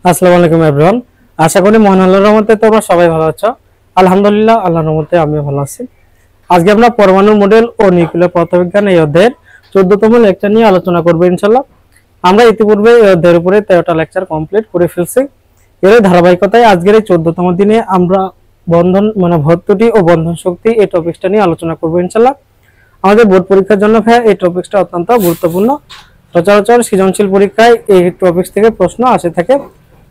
আসসালামু আলাইকুম एवरीवन। আশা করি মহান আল্লাহর রহমতে তোমরা সবাই ভালো আছো। আলহামদুলিল্লাহ, আল্লাহর রহমতে আমিও ভালো আছি। আজকে আমরা পরমাণু মডেল ও নিউক্লিয়ার পদার্থবিজ্ঞান এই অধ্যায়ের 14তম লেকচার নিয়ে আলোচনা করব ইনশাআল্লাহ। আমরা ইতিপূর্বে এই অধ্যায়ের উপরে 13টা লেকচার কমপ্লিট করে ফেলছি। এর ধারাবাহিকতায় আজকের এই 14তম দিনে আমরা বন্ধন ভর ত্রুটি ও বন্ধন শক্তি এই টপিকটা নিয়ে আলোচনা করব ইনশাআল্লাহ। আমাদের বোর্ড পরীক্ষার জন্য এই টপিকটা অত্যন্ত গুরুত্বপূর্ণ। সচরাচর সৃজনশীল পরীক্ষায় এই টপিক থেকে প্রশ্ন আসে থাকে।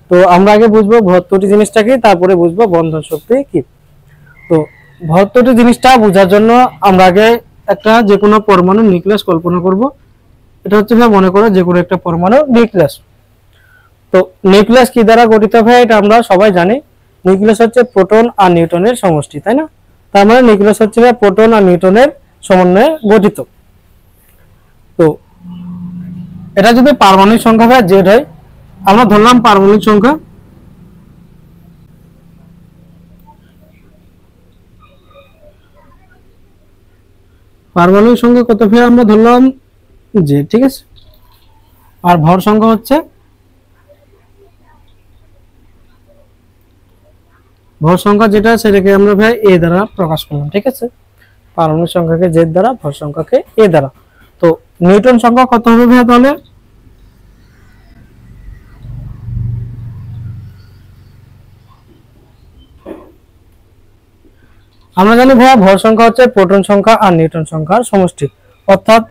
তো আমরা আগে বুঝবো ভর ত্রুটি জিনিসটা কি, তারপরে বুঝবো বন্ধন শক্তি কি। তো ভর ত্রুটি জিনিসটা বোঝার জন্য আমরা আগে একটা যে কোনো পরমাণু নিউক্লিয়াস কল্পনা করব। এটা হচ্ছে মনে করো যে কোনো একটা পরমাণু নিউক্লিয়াস। তো নিউক্লিয়াস কি দ্বারা গঠিত হয় এটা আমরা সবাই জানি। নিউক্লিয়াস হচ্ছে প্রোটন আর নিউট্রনের সমষ্টি, তাই না? তার মানে নিউক্লিয়াস হচ্ছে প্রোটন আর নিউট্রনের সমন্বয়ে গঠিত। তো এটা যদি পারমাণবিক সংখ্যা হয় জেড হয়, আমরা ধরলাম পারমাণবিক সংখ্যা কত ফের আমরা ধরলাম যে, ঠিক আছে। আর ভর সংখ্যা হচ্ছে যেটা সেটাকে আমরা ভাই এ দ্বারা প্রকাশ করলাম, ঠিক আছে। পারমাণবিক সংখ্যাকে জেড দ্বারা, ভর সংখ্যাকে এ দ্বারা। তো নিউটন সংখ্যা কত হবে ভাই? তাহলে আমরা জানি ভাইয়া ভর সংখ্যা হচ্ছে প্রোটন সংখ্যা আর নিউট্রন সংখ্যার সমষ্টি। অর্থাৎ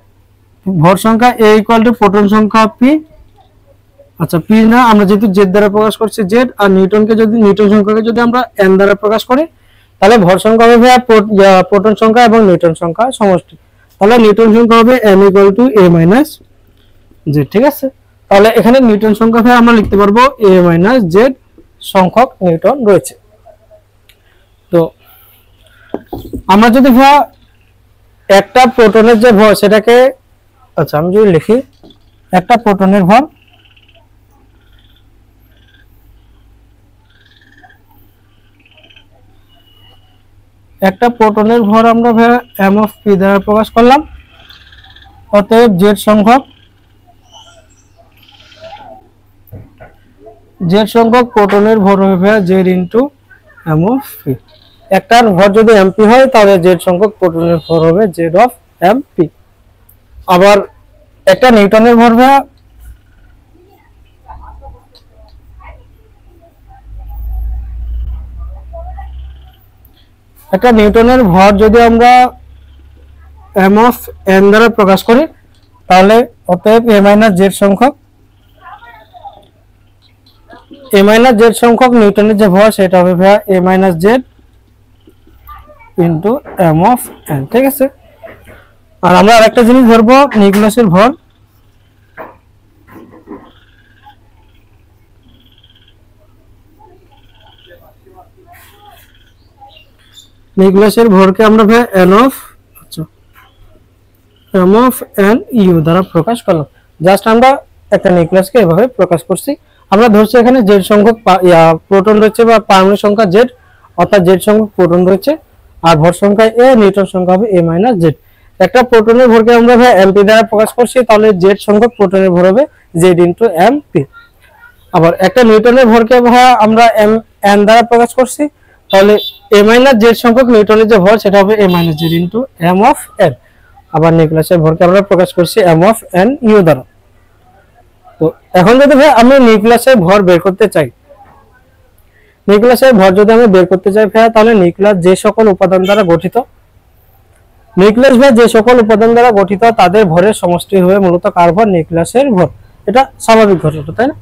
ভর সংখ্যা a = প্রোটন সংখ্যা p। আচ্ছা, p না, আমরা যেহেতু z দ্বারা প্রকাশ করছি z, আর নিউটন সংখ্যাকে যদি আমরা n দ্বারা প্রকাশ করি তাহলে ভর সংখ্যা হবে ভাইয়া প্রোটন সংখ্যা এবং নিউট্রন সংখ্যার সমষ্টি। তাহলে নিউটন সংখ্যা হবে m = a - z, ঠিক আছে। তাহলে এখানে নিউটন সংখ্যা ভাই আমরা লিখতে পারবো a - z সংখ্যক নিউটন রয়েছে। তো আমরা যদি একটা প্রোটনের যে ভর সেটাকে, আচ্ছা আমি যদি লিখি একটা প্রোটনের ভর, আমরা m(p) দ্বারা প্রকাশ করলাম। অতএব z সংখ্যক প্রোটনের ভর হবে z * m(p)। একটার ভর যদি mp হয় তাহলে z সংখ্যক প্রোটনের ভর হবে z(mp)। আবার একটা নিউটনের ভর যদি আমরা m(n) দ্বারা প্রকাশ করি তাহলে অতএব a - z সংখ্যক নিউটনের যে ভর সেটা হবে a - z * m(n), ঠিক আছে। আর আমরা আরেকটা জিনিস ধরবো, নিউক্লিয়াসের ভর। নিউক্লিয়াসের ভরকে আমরা m(n)u দ্বারা প্রকাশ করলাম। জাস্ট আমরা একটা নিউক্লিয়াসকে এভাবে প্রকাশ করছি। আমরা ধরছি এখানে z সংখ্যক প্রোটন রয়েছে বা পারমাণবিক সংখ্যা z, অর্থাৎ z সংখ্যক প্রোটন রয়েছে, আর ভর সংখ্যা a, নিউটন সংখ্যা হবে a - z। একটা প্রোটনের ভরকে আমরা mp দ্বারা প্রকাশ করছি, তাহলে z সংখ্যক প্রোটনের ভর হবে z * mp। আবার একটা নিউটনের ভরকে আমরা n দ্বারা প্রকাশ করছি, তাহলে a - z সংখ্যক নিউটনের যে ভর সেটা হবে a - z * m(n)। আবার নিউক্লিয়াসের ভরকে আমরা প্রকাশ করছি m(n)u দ্বারা। তো এখন যদি আমি নিউক্লিয়াসের ভর বের করতে চাই, তাহলে নিউক্লিয়াস যে সকল উপাদান দ্বারা গঠিত, তাদের ভরের সমষ্টি হবে মূলত কার ভর? নিউক্লিয়াসের ভর। এটা স্বাভাবিক ঘটনা, তাই না?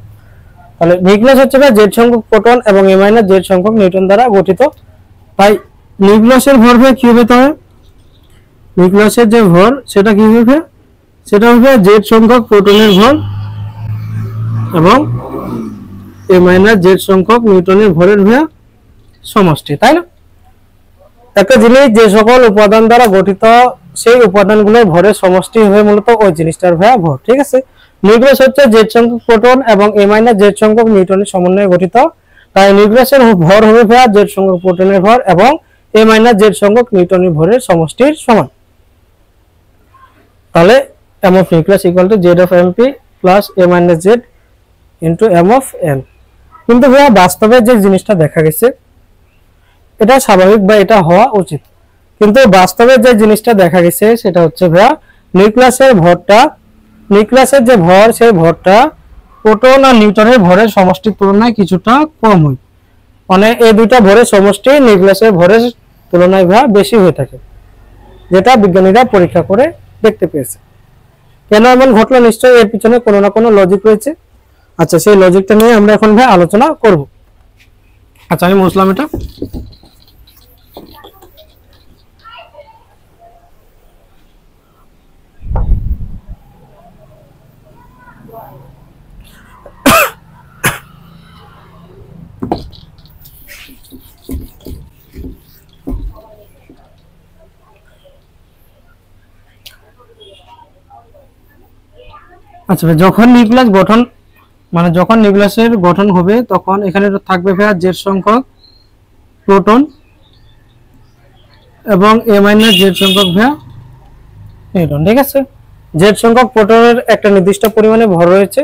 তাহলে নিউক্লিয়াস হচ্ছে z সংখ্যক প্রোটন এবং a - z সংখ্যক নিউটন দ্বারা গঠিত। তাই নিউক্লিয়াসের ভর কি হবে? তাহলে নিউক্লিয়াসের যে ভর সেটা কি হবে? সেটা হবে z সংখ্যক প্রোটনের ভর এবং a - z সংখ্যক নিউটনের ভরের সমষ্টি, তাই না? একটা জিনিস যে সকল উপাদান দ্বারা গঠিত, সেই উপাদানগুলোর ভরের সমষ্টি হবে মূলত ওই জিনিসটার ভর, ঠিক আছে। নিউক্লিয়াস হচ্ছে z সংখ্যক প্রোটন এবং a - z সংখ্যক নিউটনের সমন্বয়ে গঠিত। তাই নিউক্লিয়াসের ভর হবে z সংখ্যক প্রোটনের ভর এবং a - z সংখ্যক নিউটনের ভরের সমষ্টির সমান। তাহলে m of nucleus = z of mp + plus A minus Z into M of N. কিন্তু ভাইয়া বাস্তবে যে জিনিসটা দেখা গেছে এটা স্বাভাবিক বা এটা হওয়া উচিত, কিন্তু বাস্তবে যে জিনিসটা দেখা গেছে সেটা হচ্ছে ভাইয়া নিউক্লিয়াসের যে ভর সেই ভরটা প্রোটন আর নিউট্রনের ভরের সমষ্টির তুলনায় কিছুটা কম হয়। মানে এই দুইটা ভরের সমষ্টি নিউক্লিয়াসের ভরের তুলনায় ভাইয়া বেশি হয়ে থাকে, যেটা বিজ্ঞানীরা পরীক্ষা করে দেখতে পেয়েছে। কেন এমন ঘটলো, নিশ্চয়ই এর পিছনে কোনো না কোনো লজিক রয়েছে। আচ্ছা, সেই লজিকটা নিয়ে আমরা এখন ভাই আলোচনা করব। আচ্ছা, আমি মুছলাম এটা। আচ্ছা, যখন নিউক্লিয়াস গঠন যখন নিউক্লিয়াসের গঠন হবে তখন এখানে থাকবে ভাইয়া জেড সংখ্যক প্রোটন এবং এ মাইনাস জেড সংখ্যক ভাইয়া নিউট্রন। ঠিক আছে, জেড সংখ্যক প্রোটনের একটা নির্দিষ্ট পরিমাণে ভর রয়েছে,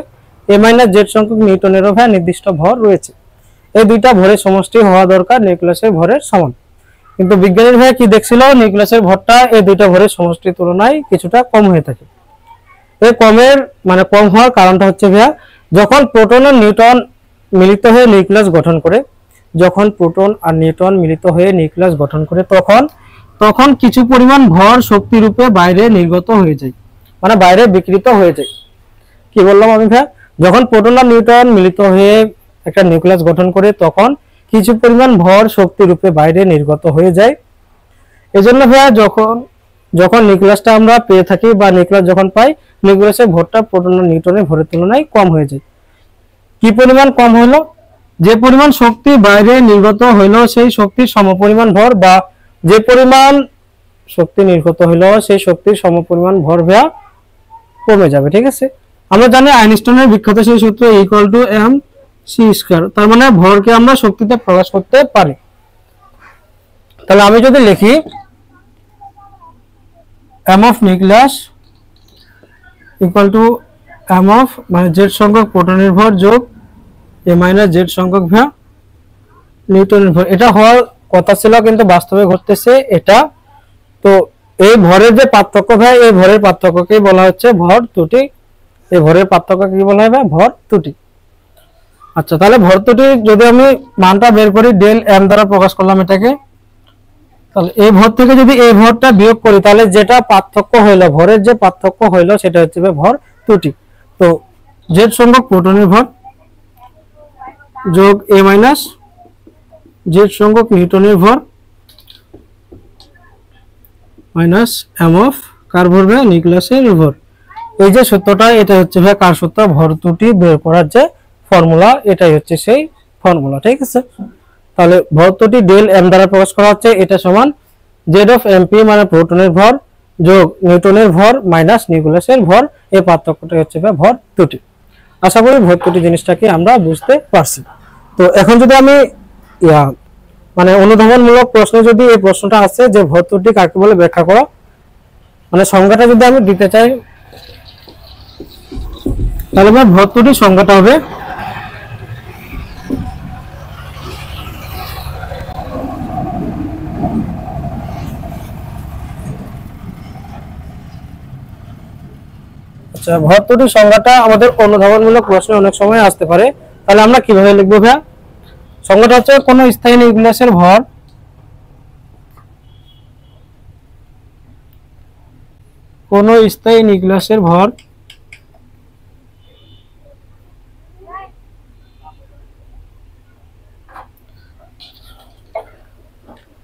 এ মাইনাস জেড সংখ্যক নিউট্রনেরও ভাইয়া নির্দিষ্ট ভর রয়েছে। এই দুইটা ভরের সমষ্টি হওয়া দরকার নিউক্লিয়াসের ভরের সমান। কিন্তু বিজ্ঞানীর ভাইয়া কি দেখছিল, নিউক্লিয়াসের ভরটা এই দুইটা ভরের সমষ্টির তুলনায় কিছুটা কম হয়ে থাকে। এই কম হওয়ার কারণটা হচ্ছে ভাইয়া, যখন প্রোটন আর নিউট্রন মিলিত হয়ে নিউক্লিয়াস গঠন করে, তখন কিছু পরিমাণ ভর শক্তি রূপে বাইরে নির্গত হয়ে যায়, মানে বাইরে বিকৃত হয়ে যায়। কি বললাম আমি ভাইয়া, যখন প্রোটন আর নিউট্রন মিলিত হয়ে একটা নিউক্লিয়াস গঠন করে তখন কিছু পরিমাণ ভর শক্তি রূপে বাইরে নির্গত হয়ে যায়। এজন্য ভাইয়া যখন নিউক্লিয়াসটা আমরা পেয়ে থাকি বা নিউক্লিয়াস যখন পাই, নিউক্লিয়াসের ভরটা প্রোটন আর নিউট্রনের ভরের তুলনায় কম হয়ে যায়। কি পরিমাণ কম হলো, যে পরিমাণ শক্তি বাইরে নির্গত হইলো সেই শক্তির সমপরিমাণ ভর, বা যে পরিমাণ শক্তি নির্গত হইলো সেই শক্তির সমপরিমাণ ভর ভাইয়া কমে যাবে। ঠিক আছে, আমরা জানি আইনস্টাইনের বিখ্যাত সেই সূত্র equal to M C square, তার মানে ভরকে আমরা শক্তিতে প্রকাশ করতে পারি। তাহলে আমি যদি লিখি M of nucleus equal to M of Z সংখ্যক প্রোটনের ভর যোগ এ মাইনাস জেড সংখ্যক ভাইয়া নিউটনের ভর, এটা হওয়ার কথা ছিল কিন্তু বাস্তবে ঘটতেছে এটা। তো এই ভরের যে পার্থক্য ভাই, এই ভরের পার্থক্যকে বলা হচ্ছে ভর ত্রুটি। এই ভরের পার্থক্য কি বলা হয় ভাই? ভর ত্রুটি। আচ্ছা, তাহলে ভর ত্রুটি যদি আমি মানটা বের করি, ডেল এম দ্বারা প্রকাশ করলাম এটাকে, তাহলে এই ভর থেকে যদি এই ভরটা বিয়োগ করি তাহলে যেটা পার্থক্য হইলো, ভরের যে পার্থক্য হইলো সেটা হচ্ছে ভর ত্রুটি। তো জেড সংখ্যক প্রোটনের ভর যোগ এ মাইনাস জেড সংখ্যক নিউটনের ভর মাইনাস এম অফ কার ভর ভাই? নিউক্লিয়াসের ভর। এই যে সূত্রটা, এটা হচ্ছে ভাই কার সূত্র? ভর ত্রুটি বের করার যে ফর্মুলা, এটাই হচ্ছে সেই ফর্মুলা। ঠিক আছে, তাহলে ভর ত্রুটি ডেল এম দ্বারা প্রকাশ করা হচ্ছে, এটা সমান জেড অফ এমপি মানে প্রোটনের ভর যোগ নিউটনের ভর মাইনাস নিউক্লিয়াসের ভর। এই পার্থক্যটা হচ্ছে ভাই ভর ত্রুটি। আশা করি ভর ত্রুটি জিনিসটাকে আমরা বুঝতে পারছি। তো এখন যদি আমি অনুধাবনমূলক প্রশ্ন, যদি এই প্রশ্নটা আছে যে ভর ত্রুটি কাকে বলে ব্যাখ্যা করো, সংজ্ঞাটা যদি আমি দিতে চাই, তাহলে ভর ত্রুটির সংজ্ঞাটা হবে আচ্ছা, ভর ত্রুটির সংজ্ঞাটা আমাদের অনুধাবনমূলক প্রশ্নে অনেক সময় আসতে পারে। তাহলে আমরা কিভাবে লিখবো ভাইয়া? সংজ্ঞাটা হচ্ছে কোন স্থায়ী নিউক্লিয়াসের ভর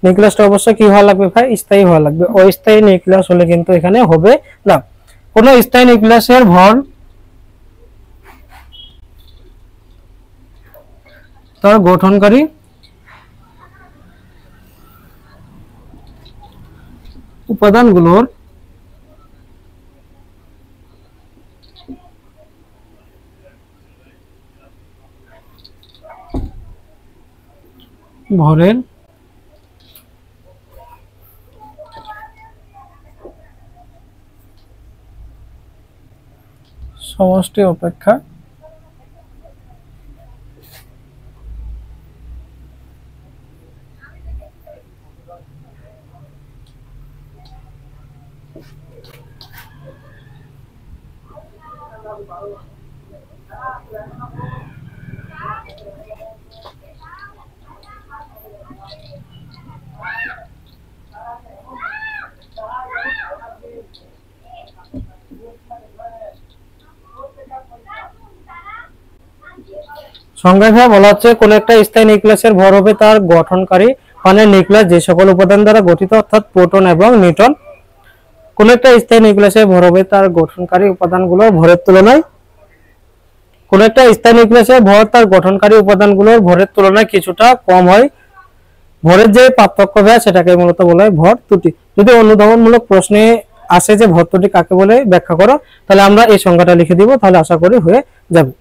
নিউক্লিয়াসটা অবশ্যই কি হওয়া লাগবে ভাই? স্থায়ী হওয়া লাগবে। অস্থায়ী নিউক্লিয়াস হলে কিন্তু এখানে হবে না। কোন স্থায়ী নিউক্লিয়াসের ভর তার গঠনকারী উপাদানগুলোর ভরের সমষ্টি অপেক্ষা সংজ্ঞায় বলা হচ্ছে কোন একটা স্থায়ী নিউক্লিয়াসের ভর হবে তার গঠনকারী মানে নিউক্লিয়াস যে সকল উপাদান দ্বারা গঠিত অর্থাৎ প্রোটন এবং নিউট্রন। কোন একটা স্থায়ী নিউক্লিয়াসের ভর হবে তার গঠনকারী উপাদানগুলোর ভরের তুলনায় কোন একটা স্থায়ী নিউক্লিয়াসের ভর তার গঠনকারী উপাদানগুলোর ভরের তুলনায় কিছুটা কম হয়। ভরের যে পার্থক্য হয় সেটাকে মূলত বলা হয় ভর ত্রুটি। যদি অনুধাবনমূলক প্রশ্নে আসে যে ভর ত্রুটি কাকে বলে ব্যাখ্যা করো, তাহলে আমরা এই সংজ্ঞাটা লিখে দিব, তাহলে আশা করি হয়ে যাবে।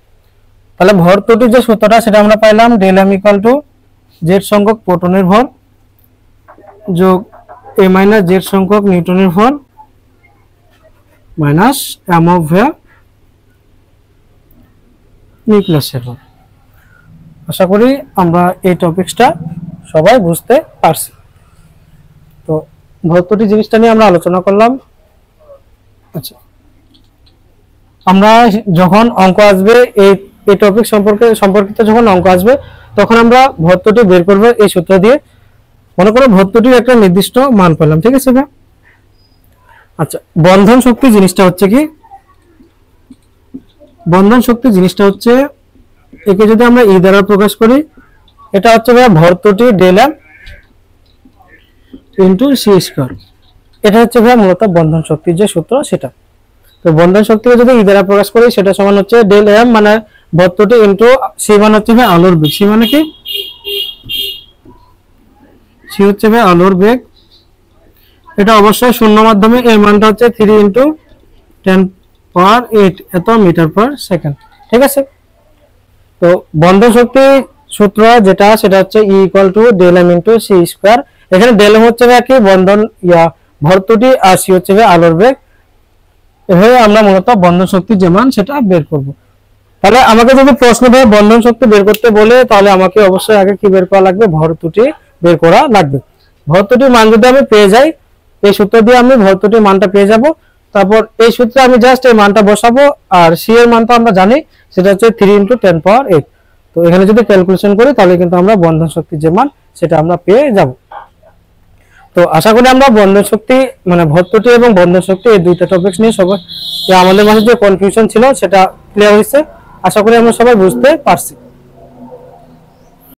তাহলে ভর ত্রুটির যে সূত্রটা সেটা আমরা পাইলাম del M equal to Z সংখ্যক প্রোটনের ভর যোগ এ মাইনাস জেড সংখ্যক নিউটনের ভর মাইনাস এম অফ ভি নিউক্লিয়াসের ভর। আশা করি আমরা এই টপিকসটা সবাই বুঝতে পারছি। তো ভর ত্রুটি জিনিসটা নিয়ে আমরা আলোচনা করলাম। আচ্ছা, আমরা যখন অঙ্ক আসবে এই টপিক সম্পর্কিত যখন অঙ্ক আসবে তখন আমরা ভর ত্রুটি বের করব এই সূত্র দিয়ে। মনে করো ভর ত্রুটির একটা নির্দিষ্ট মান পেলাম, ঠিক আছে ভাই? আচ্ছা, বন্ধন শক্তি জিনিসটা হচ্ছে কি? বন্ধন শক্তি জিনিসটা হচ্ছে একে যদি আমরা ই দ্বারা প্রকাশ করি, এটা হচ্ছে ভাই ভর ত্রুটি del M into C square. এটা হচ্ছে ভাই মূলত বন্ধন শক্তির যে সূত্র সেটা। তো বন্ধন শক্তিকে যদি ই দ্বারা প্রকাশ করি সেটা সমান হচ্ছে ডেল এম মানে ভর ত্রুটি ইনটু সি মানে হচ্ছে ভাই আলোর বেগ। সি মানে কি? সি হচ্ছে ভাই আলোর বেগ। এটা অবশ্যই শূন্য মাধ্যমে এর মানটা হচ্ছে 3 ইনটু 10 পাওয়ার 8 এত মিটার পার সেকেন্ড, ঠিক আছে? তো বন্ধন শক্তি সূত্র যেটা সেটা হচ্ছে E equal to del M into C square. এখানে ডেল এম হচ্ছে ভাই কি বন্ধন ভর ত্রুটি আর সি হচ্ছে ভাই আলোর বেগ। এভাবে আমরা মূলত বন্ধন শক্তি যে মান সেটা বের করব। তাহলে আমাকে যদি প্রশ্ন ভাবে বন্ধন শক্তি বের করতে বলে তাহলে আমাকে অবশ্যই আগে কি বের করা লাগবে? ভর ত্রুটি বের করা লাগবে। ভর ত্রুটির মান যদি আমি পেয়ে যাই, এই সূত্র দিয়ে আমি ভর ত্রুটির মানটা পেয়ে যাব। তারপর এই সূত্রে আমি জাস্ট এই মানটা বসাবো, আর সি এর মানটা আমরা জানি সেটা হচ্ছে 3 ইনটু 10 পাওয়ার 8। তো এখানে যদি ক্যালকুলেশন করি তাহলে কিন্তু আমরা বন্ধন শক্তির যে মান সেটা আমরা পেয়ে যাব। তো আশা করি আমরা বন্ধন শক্তি মানে ভর ত্রুটি এবং বন্ধন শক্তি এই দুইটা টপিকস নিয়ে সবাই আমাদের মাঝে যে কনফিউশন ছিল সেটা ক্লিয়ার হয়েছে। আশা করি আমরা সবাই বুঝতে পারছি।